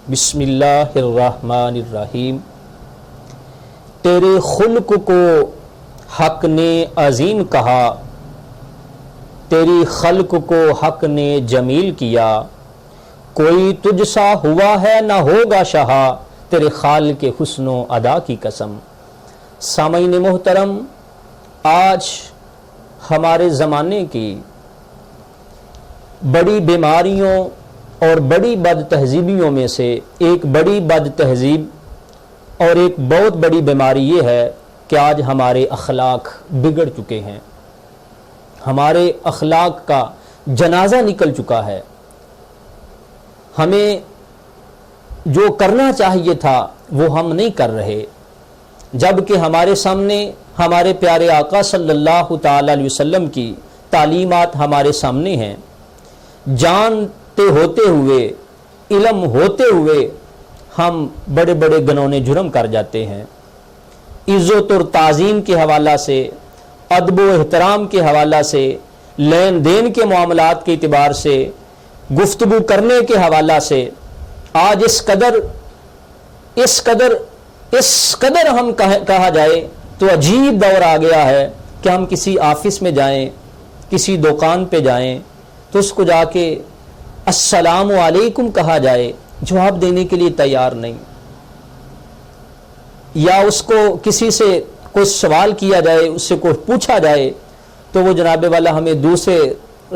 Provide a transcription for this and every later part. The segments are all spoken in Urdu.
بسم اللہ الرحمن الرحیم۔ تیرے خلق کو حق نے عظیم کہا، تیری خلق کو حق نے جمیل کیا، کوئی تجھ سا ہوا ہے نہ ہوگا شہا، تیرے خالق کے حسن و ادا کی قسم۔ سامعین محترم، آج ہمارے زمانے کی بڑی بیماریوں اور بڑی بد تہذیبیوں میں سے ایک بڑی بد تہذیب اور ایک بہت بڑی بیماری یہ ہے کہ آج ہمارے اخلاق بگڑ چکے ہیں، ہمارے اخلاق کا جنازہ نکل چکا ہے۔ ہمیں جو کرنا چاہیے تھا وہ ہم نہیں کر رہے، جبکہ ہمارے سامنے ہمارے پیارے آقا صلی اللہ تعالی علیہ وسلم کی تعلیمات ہمارے سامنے ہیں۔ جانتے ہوتے ہوئے، علم ہوتے ہوئے ہم بڑے بڑے گناہ جرم کر جاتے ہیں۔ عزت اور تعظیم کے حوالہ سے، ادب و احترام کے حوالہ سے، لین دین کے معاملات کے اعتبار سے، گفتگو کرنے کے حوالہ سے آج اس قدر ہم کہا جائے تو عجیب دور آ گیا ہے کہ ہم کسی آفس میں جائیں، کسی دکان پہ جائیں تو اس کو جا کے السلام علیکم کہا جائے، جواب دینے کے لیے تیار نہیں، یا اس کو کسی سے کوئی سوال کیا جائے، اس سے کوئی پوچھا جائے تو وہ جناب والا ہمیں دوسرے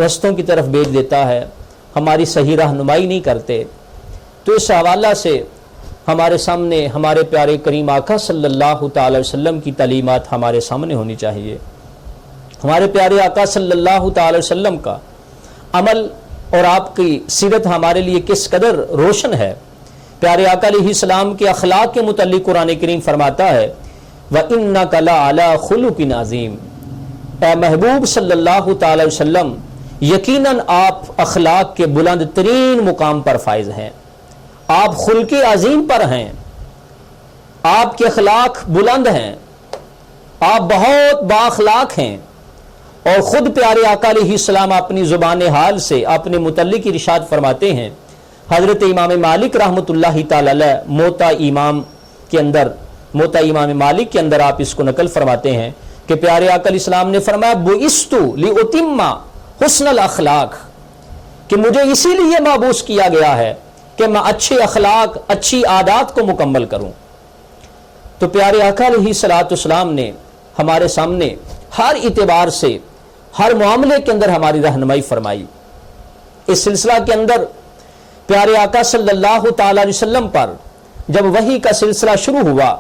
رستوں کی طرف بھیج دیتا ہے، ہماری صحیح رہنمائی نہیں کرتے۔ تو اس حوالہ سے ہمارے سامنے ہمارے پیارے کریم آقا صلی اللہ تعالی وسلم کی تعلیمات ہمارے سامنے ہونی چاہیے۔ ہمارے پیارے آقا صلی اللہ تعالی وسلم کا عمل اور آپ کی سیرت ہمارے لیے کس قدر روشن ہے۔ پیارے آقا علیہ السلام کے اخلاق کے متعلق قرآن کریم فرماتا ہے وَإِنَّكَ لَعَلَىٰ خُلُقٍ عَظِيمٍ، اے محبوب صلی اللہ تعالی وسلم یقیناً آپ اخلاق کے بلند ترین مقام پر فائز ہیں، آپ خلق عظیم پر ہیں، آپ کے اخلاق بلند ہیں، آپ بہت بااخلاق ہیں۔ اور خود پیارے آقا علیہ السلام اپنی زبان حال سے اپنے متعلق ارشاد فرماتے ہیں، حضرت امام مالک رحمۃ اللہ تعالی علیہ موطا امام مالک کے اندر آپ اس کو نقل فرماتے ہیں کہ پیارے آقا علیہ السلام نے فرمایا بُعِثْتُ لِأُتِمَّ حسن الاخلاق، کہ مجھے اسی لیے مبعوث کیا گیا ہے کہ میں اچھے اخلاق، اچھی عادات کو مکمل کروں۔ تو پیارے آقا علیہ السلام نے ہمارے سامنے ہر اعتبار سے ہر معاملے کے اندر ہماری رہنمائی فرمائی۔ اس سلسلہ کے اندر پیارے آقا صلی اللہ تعالی علیہ وسلم پر جب وحی کا سلسلہ شروع ہوا،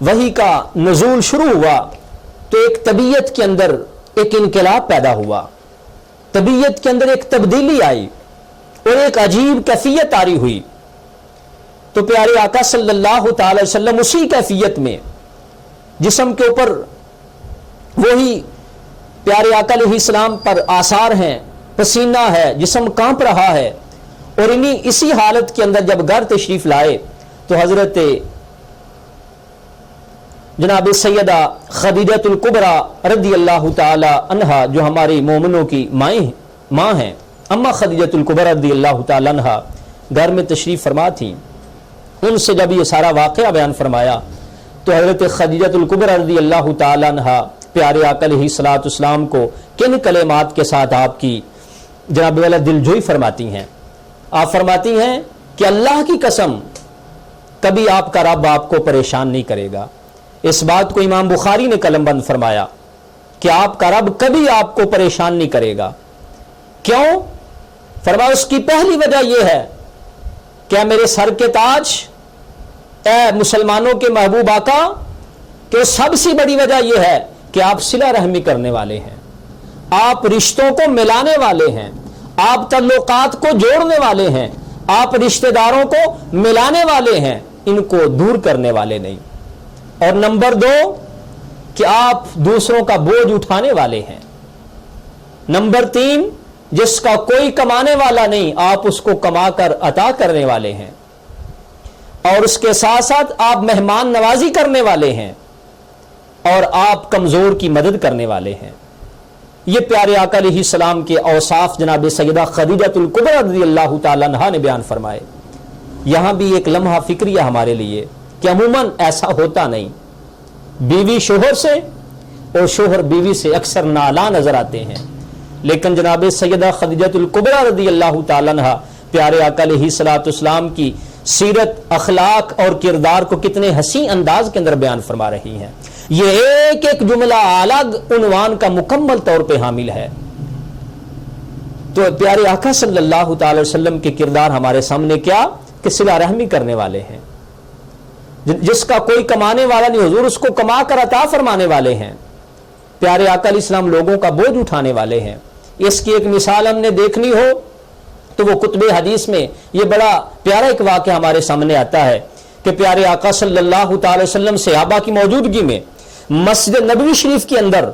وحی کا نزول شروع ہوا تو ایک طبیعت کے اندر ایک انقلاب پیدا ہوا، طبیعت کے اندر ایک تبدیلی آئی اور ایک عجیب کیفیت طاری ہوئی۔ تو پیارے آقا صلی اللہ تعالی وسلم اسی کیفیت میں جسم کے اوپر وہی پیارے آقا علیہ السلام پر آثار ہیں، پسینہ ہے، جسم کانپ رہا ہے، اور اسی حالت کے اندر جب گھر تشریف لائے تو حضرت جناب سیدہ خدیجہ الکبریٰ رضی اللہ تعالی عنہا، جو ہماری مومنوں کی ماں ہیں، اما خدیجہ الکبریٰ رضی اللہ تعالی عنہا گھر میں تشریف فرما تھیں، ان سے جب یہ سارا واقعہ بیان فرمایا تو حضرت خدیجہ الکبریٰ رضی اللہ تعالی عنہا پیارے آقا علیہ السلام کو کن کلمات کے ساتھ آپ کی جناب والا دلجوئی فرماتی ہیں۔ آپ فرماتی ہیں کہ اللہ کی قسم کبھی آپ کا رب آپ کو پریشان نہیں کرے گا۔ اس بات کو امام بخاری نے قلم بند فرمایا کہ آپ کا رب کبھی آپ کو پریشان نہیں کرے گا۔ کیوں؟ فرمایا اس کی پہلی وجہ یہ ہے کہ میرے سر کے تاج، اے مسلمانوں کے محبوب آقا، کہ سب سے بڑی وجہ یہ ہے کہ آپ صلہ رحمی کرنے والے ہیں، آپ رشتوں کو ملانے والے ہیں، آپ تعلقات کو جوڑنے والے ہیں، آپ رشتہ داروں کو ملانے والے ہیں، ان کو دور کرنے والے نہیں۔ اور نمبر 2 کہ آپ دوسروں کا بوجھ اٹھانے والے ہیں۔ نمبر 3 جس کا کوئی کمانے والا نہیں، آپ اس کو کما کر عطا کرنے والے ہیں، اور اس کے ساتھ ساتھ آپ مہمان نوازی کرنے والے ہیں، اور آپ کمزور کی مدد کرنے والے ہیں۔ یہ پیارے آقا علیہ السلام کے اوصاف جناب سیدہ خدیجہ الکبریٰ رضی اللہ تعالی عنہا نے بیان فرمائے۔ یہاں بھی ایک لمحہ فکریہ ہمارے لیے کہ عموماً ایسا ہوتا نہیں، بیوی شوہر سے اور شوہر بیوی سے اکثر نالاں نظر آتے ہیں، لیکن جناب سیدہ خدیجہ الکبریٰ رضی اللہ تعالیٰ عنہا پیارے آقا علیہ الصلوۃ والسلام کی سیرت، اخلاق اور کردار کو کتنے حسین انداز کے اندر بیان فرما رہی ہیں۔ یہ ایک ایک جملہ الگ عنوان کا مکمل طور پہ حامل ہے۔ تو پیارے آقا صلی اللہ تعالی وسلم کے کردار ہمارے سامنے کیا کہ صلہ رحمی کرنے والے ہیں، جس کا کوئی کمانے والا نہیں، حضور اس کو کما کر عطا فرمانے والے ہیں۔ پیارے آقا علیہ السلام لوگوں کا بوجھ اٹھانے والے ہیں۔ اس کی ایک مثال ہم نے دیکھنی ہو تو وہ کتب حدیث میں یہ بڑا پیارا ایک واقعہ ہمارے سامنے آتا ہے کہ پیارے آقا صلی اللہ تعالی وسلم صحابہ کی موجودگی میں مسجد نبوی شریف کے اندر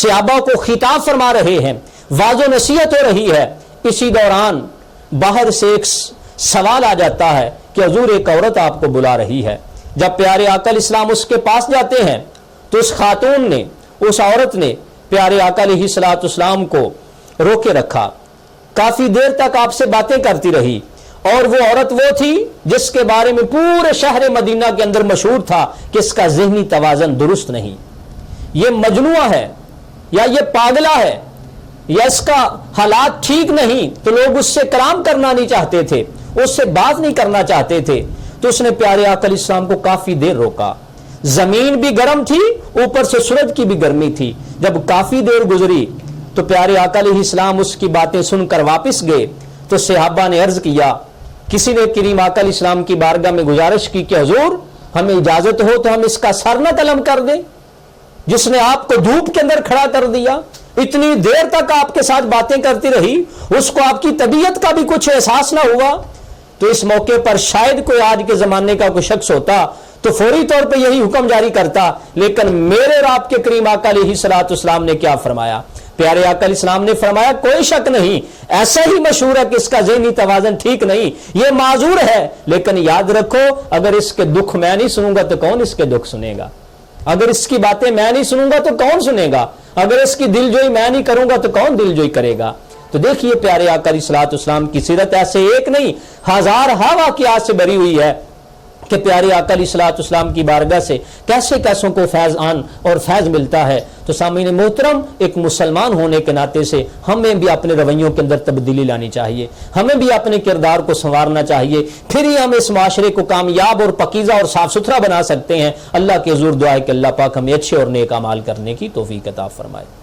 صحابہ کو خطاب فرما رہے ہیں، واضح و نصیحت ہو رہی ہے۔ اسی دوران باہر سے ایک سوال آ جاتا ہے کہ حضور ایک عورت آپ کو بلا رہی ہے۔ جب پیارے آقا علیہ السلام اس کے پاس جاتے ہیں تو اس خاتون نے، اس عورت نے پیارے آقا علیہ الصلوۃ والسلام کو روکے رکھا، کافی دیر تک آپ سے باتیں کرتی رہی، اور وہ عورت وہ تھی جس کے بارے میں پورے شہر مدینہ کے اندر مشہور تھا کہ اس کا ذہنی توازن درست نہیں، یہ مجنوع ہے یا یہ پاگلا ہے یا اس کا حالات ٹھیک نہیں، تو لوگ اس سے کلام کرنا نہیں چاہتے تھے، اس سے بات نہیں کرنا چاہتے تھے۔ تو اس نے پیارے آقا علیہ السلام کو کافی دیر روکا، زمین بھی گرم تھی، اوپر سے سورج کی بھی گرمی تھی۔ جب کافی دیر گزری تو پیارے آقا علیہ السلام اس کی باتیں سن کر واپس گئے تو صحابہ نے عرض کیا، کسی نے کریم آقا علیہ السلام کی بارگاہ میں گزارش کی کہ حضور ہمیں اجازت ہو تو ہم اس کا سر نہ قلم کر دیں، جس نے آپ کو دھوپ کے اندر کھڑا کر دیا، اتنی دیر تک آپ کے ساتھ باتیں کرتی رہی، اس کو آپ کی طبیعت کا بھی کچھ احساس نہ ہوا۔ تو اس موقع پر شاید کوئی آج کے زمانے کا کوئی شخص ہوتا تو فوری طور پہ یہی حکم جاری کرتا، لیکن میرے اور آپ کے کریم آقا علیہ الصلوۃ والسلام نے کیا فرمایا؟ پیارے آقا علیہ السلام نے فرمایا کوئی شک نہیں، ایسا ہی مشہور ہے کہ اس کا ذہنی توازن ٹھیک نہیں، یہ معذور ہے، لیکن یاد رکھو اگر اس کے دکھ میں نہیں سنوں گا تو کون اس کے دکھ سنے گا؟ اگر اس کی باتیں میں نہیں سنوں گا تو کون سنے گا؟ اگر اس کی دل جوئی میں نہیں کروں گا تو کون دل جوئی کرے گا؟ تو دیکھیے پیارے آقا علیہ الصلوۃ والسلام کی سیرت ایسے ایک نہیں ہزارہا واقعات سے بھری ہوئی ہے کہ پیارے آقا علیہ الصلوۃ والسلام کی بارگاہ سے کیسے کیسوں کو فیض آن اور فیض ملتا ہے۔ تو سامعین محترم، ایک مسلمان ہونے کے ناطے سے ہمیں بھی اپنے رویوں کے اندر تبدیلی لانی چاہیے، ہمیں بھی اپنے کردار کو سنوارنا چاہیے، پھر ہی ہم اس معاشرے کو کامیاب اور پاکیزہ اور صاف ستھرا بنا سکتے ہیں۔ اللہ کے حضور دعا ہے کہ اللہ پاک ہمیں اچھے اور نیک اعمال کرنے کی توفیق عطا فرمائے۔